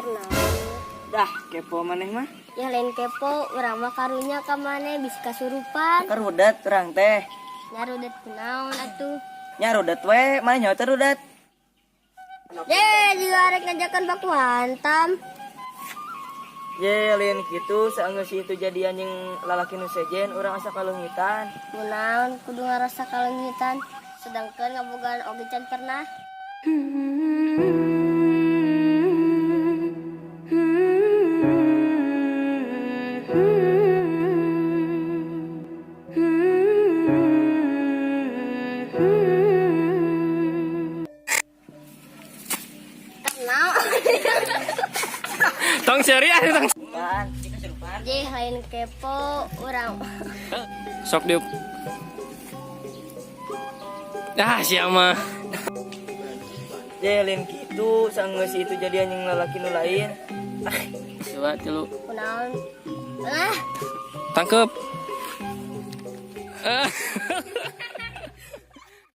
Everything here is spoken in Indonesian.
ternaun. Dah kepo maneh mah. Yang lain kepo, urang mah karunya ka maneh bisa kasurupan. Karudat urang teh. Nyarudet kunaon atuh. Nyarudat we, mana nyawa terudat. Ye, juga arek ngajakan baku hantam. Ye, lain kitu saenggeus itu jadian yang lalaki nu sejen urang asa kalungitan. Kunaon kudu ngarasa kalengitan. Sedangkan ngabogaan oge can pernah. Kenal. Tong serius tong. Pan, jika serupan. Ye, lain kepo urang. Sok diuk. Sia mah. Ye, lain kitu saenggeus itu jadian yang lalaki nu lain. Coba dulu. Kunaon? Tangkep.